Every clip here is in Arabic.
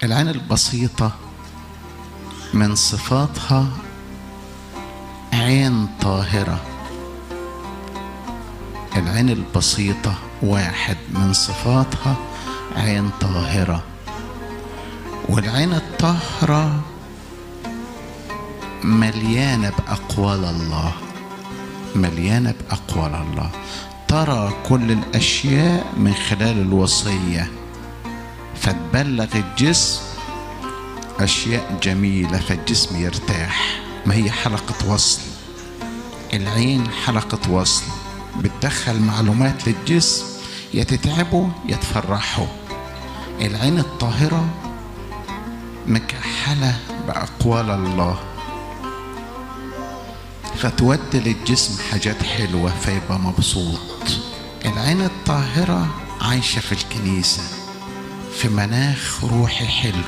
العين البسيطة من صفاتها عين طاهرة. العين البسيطة واحد من صفاتها عين طاهرة. والعين الطاهرة مليانة بأقوال الله، مليانة بأقوال الله، ترى كل الأشياء من خلال الوصية، فتبلغ الجسم أشياء جميلة فالجسم يرتاح. ما هي حلقة وصل، العين حلقة وصل، بتدخل معلومات للجسم يا تتعبه يا تفرحه. العين الطاهرة مكحلة بأقوال الله، فتودي للجسم حاجات حلوة فيبقى مبسوط. العين الطاهرة عايشة في الكنيسة في مناخ روحي حلو،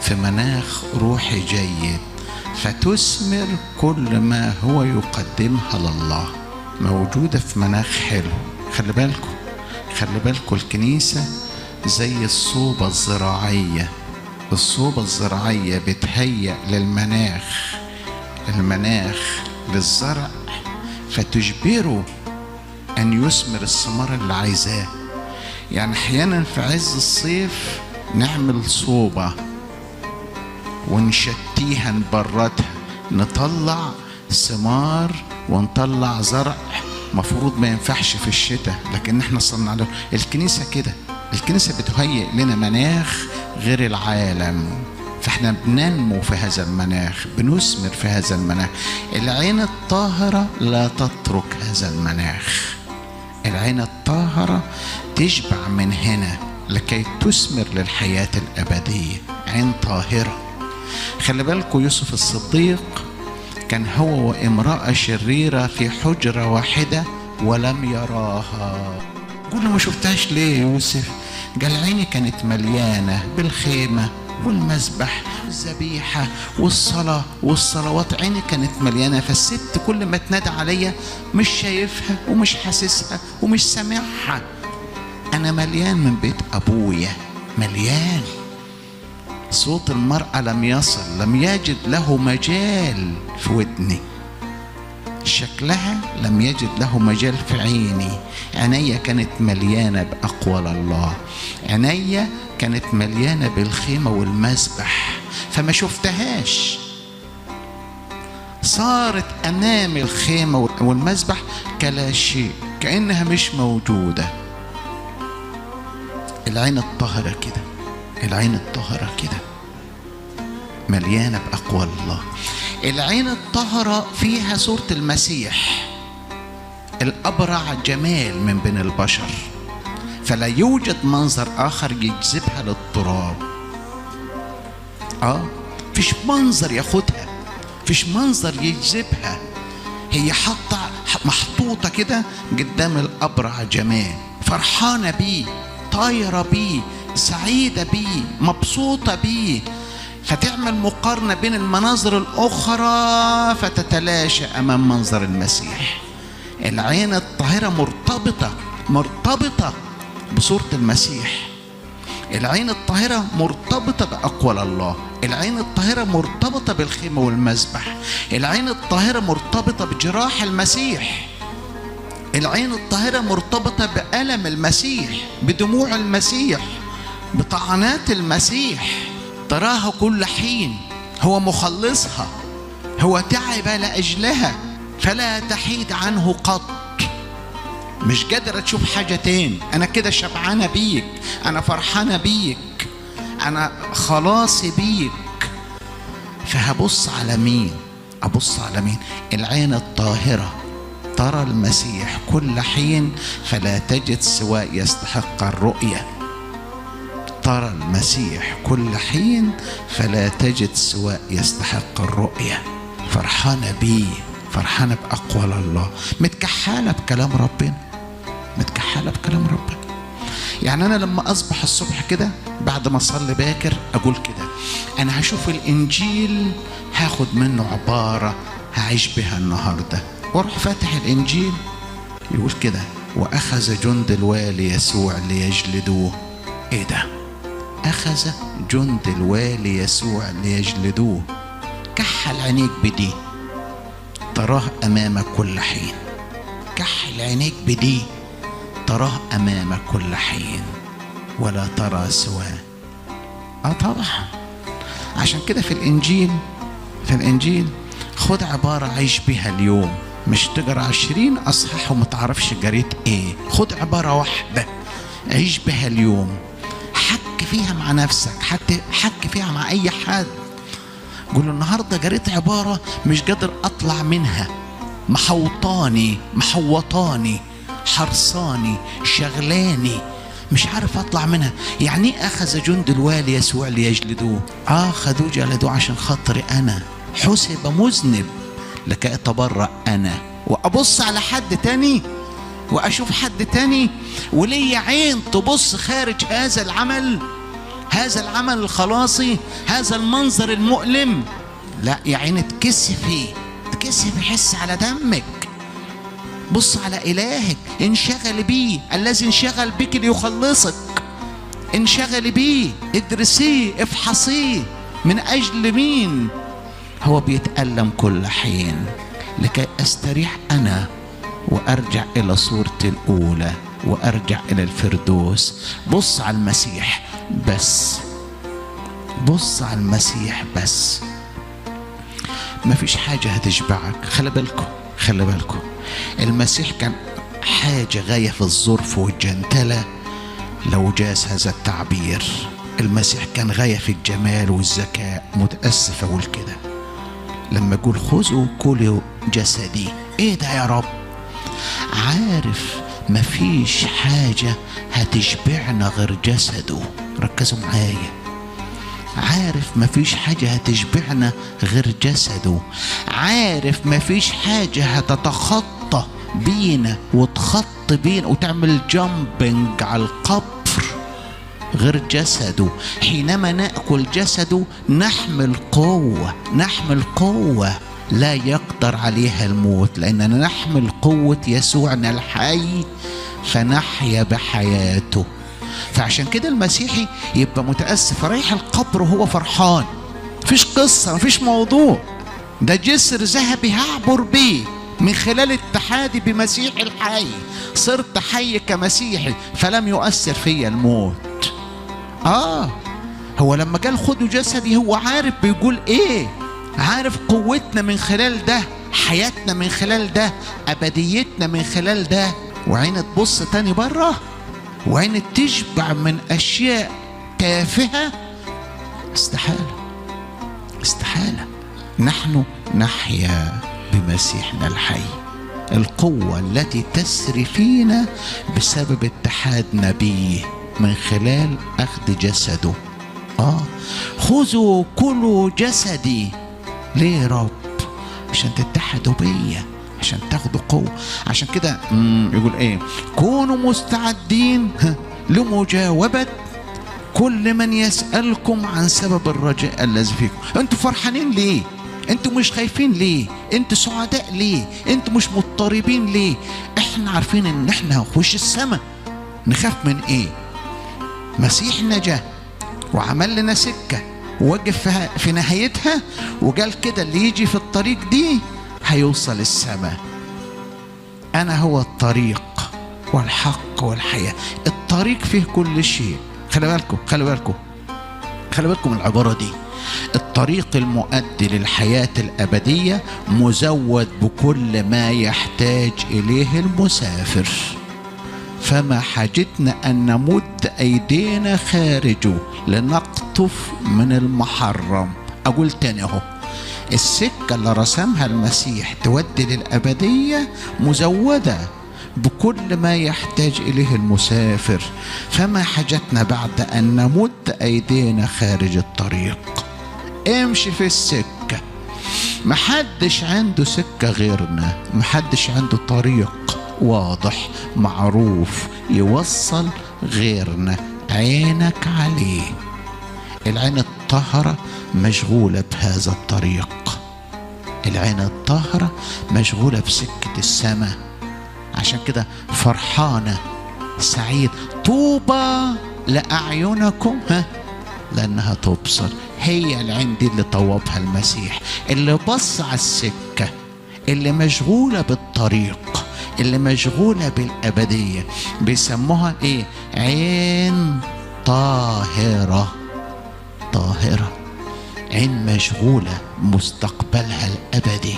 في مناخ روحي جيد، فتثمر كل ما هو يقدمها لله، موجودة في مناخ حلو. خلي بالكم الكنيسة زي الصوبة الزراعية. الصوبة الزراعية بتهيأ للمناخ، المناخ للزرع، فتجبره أن يثمر الثمار اللي عايزاه. يعني أحيانا في عز الصيف نعمل صوبة ونشتيها نبردها، نطلع ثمار ونطلع زرع مفروض ما ينفعش في الشتاء، لكن احنا صنع له. الكنيسة كده، الكنيسة بتهيئ لنا مناخ غير العالم، فاحنا بننمو في هذا المناخ، بنثمر في هذا المناخ. العين الطاهرة لا تترك هذا المناخ. العين الطاهرة تشبع من هنا لكي تثمر للحياة الأبدية. عين طاهرة. خلي بالكم يوسف الصديق كان هو وامرأة شريرة في حجرة واحدة ولم يراها. قول له ما شفتهاش ليه يوسف؟ قال عيني كانت مليانة بالخيمة والمذبح والذبيحة والصلاة والصلوات، عيني كانت مليانة، فالست كل ما تنادى عليا مش شايفها ومش حاسسها ومش سامعها. أنا مليان من بيت أبويا، مليان. صوت المرأة لم يصل، لم يجد له مجال في ودني، شكلها لم يجد له مجال في عيني. عينيا كانت مليانة بأقوال الله، عينيا كانت مليانة بالخيمة والمذبح، فما شفتهاش. صارت أمام الخيمة والمذبح كلا شيء، كأنها مش موجودة. العين الطاهرة كده، العين الطاهرة كده مليانة بأقوال الله. العين الطاهرة فيها صورة المسيح، الأبرع جمال من بين البشر، فلا يوجد منظر آخر يجذبها للتراب. فيش منظر ياخدها، فيش منظر يجذبها. هي محطوطة كده قدام الأبرع جمال، فرحانة بيه، طايرة بيه، سعيدة بيه، مبسوطة بيه، فتعمل مقارنة بين المناظر الأخرى فتتلاشى أمام منظر المسيح. العين الطاهرة مرتبطة بصورة المسيح. العين الطاهرة مرتبطة بأقوال الله. العين الطاهرة مرتبطة بالخيمة والمذبح. العين الطاهرة مرتبطة بجراح المسيح. العين الطاهرة مرتبطة بألم المسيح، بدموع المسيح، بطعنات المسيح. تراها كل حين، هو مخلصها، هو تعب لأجلها فلا تحيد عنه قط. مش قادرة تشوف حاجة تاني. أنا كده شبعانة بيك، أنا فرحانة بيك، أنا خلاصي بيك، فهبص على مين؟ أبص على مين؟ العين الطاهرة ترى المسيح كل حين فلا تجد سواء يستحق الرؤية. ترى المسيح كل حين فلا تجد سواء يستحق الرؤية. فرحانة بيه، فرحانة بأقوال الله، متكحالة بكلام ربنا، متكحالة بكلام ربنا. يعني أنا لما أصبح الصبح كده بعد ما أصلي باكر أقول كده أنا هشوف الإنجيل، هاخد منه عبارة هعيش بها النهاردة، واروح فاتح الإنجيل يقول كده: وأخذ جند الوالي يسوع ليجلدوه. إيه ده؟ أخذ جند الوالي يسوع ليجلدوه. كحل عينيك بدي تراه أمامك كل حين. كحل عينيك بدي تراه أمامك كل حين ولا ترى سواه. طبعا عشان كده في الإنجيل خد عبارة عيش بها اليوم، مش تقرأ 20 أصحاح وما تعرفش جريت إيه. خد عبارة واحدة عيش بها اليوم، حك فيها مع نفسك، حك فيها مع أي حد. قول النهاردة جريت عبارة مش قادر أطلع منها، محوطاني حرصاني شغلاني، مش عارف أطلع منها. يعني أخذ جند الوالي يسوع ليجلدوه. خدوه جلدوه عشان خاطري أنا، حسب مذنب لكي أتبرأ أنا وأبص على حد تاني وأشوف حد تاني ولي عين تبص خارج هذا العمل الخلاصي، هذا المنظر المؤلم. لا يا عين اتكسفي حس على دمك، بص على إلهك، انشغل بيه الذي انشغل بك ليخلصك. انشغل بيه، ادرسيه، افحصيه. من أجل مين؟ هو بيتألم كل حين لكي أستريح أنا وأرجع إلى صورتي الأولى وأرجع إلى الفردوس. بص على المسيح بس، ما فيش حاجة هتشبعك. خلي بالكم المسيح كان حاجة غاية في الظرف والجنتلة، لو جاز هذا التعبير. المسيح كان غاية في الجمال والذكاء. متأسف أقول كده لما أقول خذوا كلوا جسدي. إيه ده يا رب؟ عارف مفيش حاجة هتشبعنا غير جسده. ركزوا معايا، عارف مفيش حاجة هتشبعنا غير جسده. عارف مفيش حاجة هتتخطى بينا وتخط بينا وتعمل جامبنج على القبر غير جسده. حينما نأكل جسده نحمل قوة لا يقدر عليها الموت، لأننا نحمل قوة يسوعنا الحي فنحيا بحياته. فعشان كده المسيحي يبقى متأسف رايح القبر وهو فرحان. مفيش قصة، مفيش موضوع، ده جسر ذهبي هعبر بيه من خلال اتحادي بمسيح الحي. صرت حي كمسيحي فلم يؤثر فيا الموت. هو لما قال خدوا جسدي هو عارف بيقول ايه، عارف قوتنا من خلال ده، حياتنا من خلال ده، أبديتنا من خلال ده. وعين تبص تاني بره وعين تشبع من أشياء تافهة، استحالة. نحن نحيا بمسيحنا الحي. القوة التي تسري فينا بسبب اتحادنا به من خلال أخذ جسده. خذوا كلوا جسدي. ليه يا رب؟ عشان تتحدوا بيا، عشان تاخدوا قوة. عشان كده يقول ايه؟ كونوا مستعدين لمجاوبة كل من يسألكم عن سبب الرجاء الذي فيكم. انتوا فرحانين ليه؟ انتوا مش خايفين ليه؟ انتوا سعداء ليه؟ انتوا مش مضطربين ليه؟ احنا عارفين ان احنا هنخش السماء. نخاف من ايه؟ مسيح نجا وعمل لنا سكة ووقف في نهايتها وقال كده اللي يجي في الطريق دي هيوصل السماء. أنا هو الطريق والحق والحياة. الطريق فيه كل شيء. خلي بالكم من العبارة دي. الطريق المؤدي للحياة الأبدية مزود بكل ما يحتاج إليه المسافر. فما حاجتنا أن نمد أيدينا خارجه لنقطف من المحرم. أقول تاني أهو، السكة اللي رسمها المسيح تودي للأبدية مزودة بكل ما يحتاج إليه المسافر. فما حاجتنا بعد أن نمد أيدينا خارج الطريق. امشي في السكة. محدش عنده سكة غيرنا، محدش عنده طريق واضح معروف يوصل غيرنا. عينك عليه. العين الطاهرة مشغولة بهذا الطريق. العين الطاهرة مشغولة بسكة السماء. عشان كده فرحانة سعيد. طوبى لأعينكم لأنها تبصر. هي العين دي اللي طوبها المسيح، اللي بص على السكة، اللي مشغولة بالطريق، اللي مشغولة بالأبدية. بيسموها إيه؟ عين طاهرة. طاهرة، عين مشغولة مستقبلها الأبدي.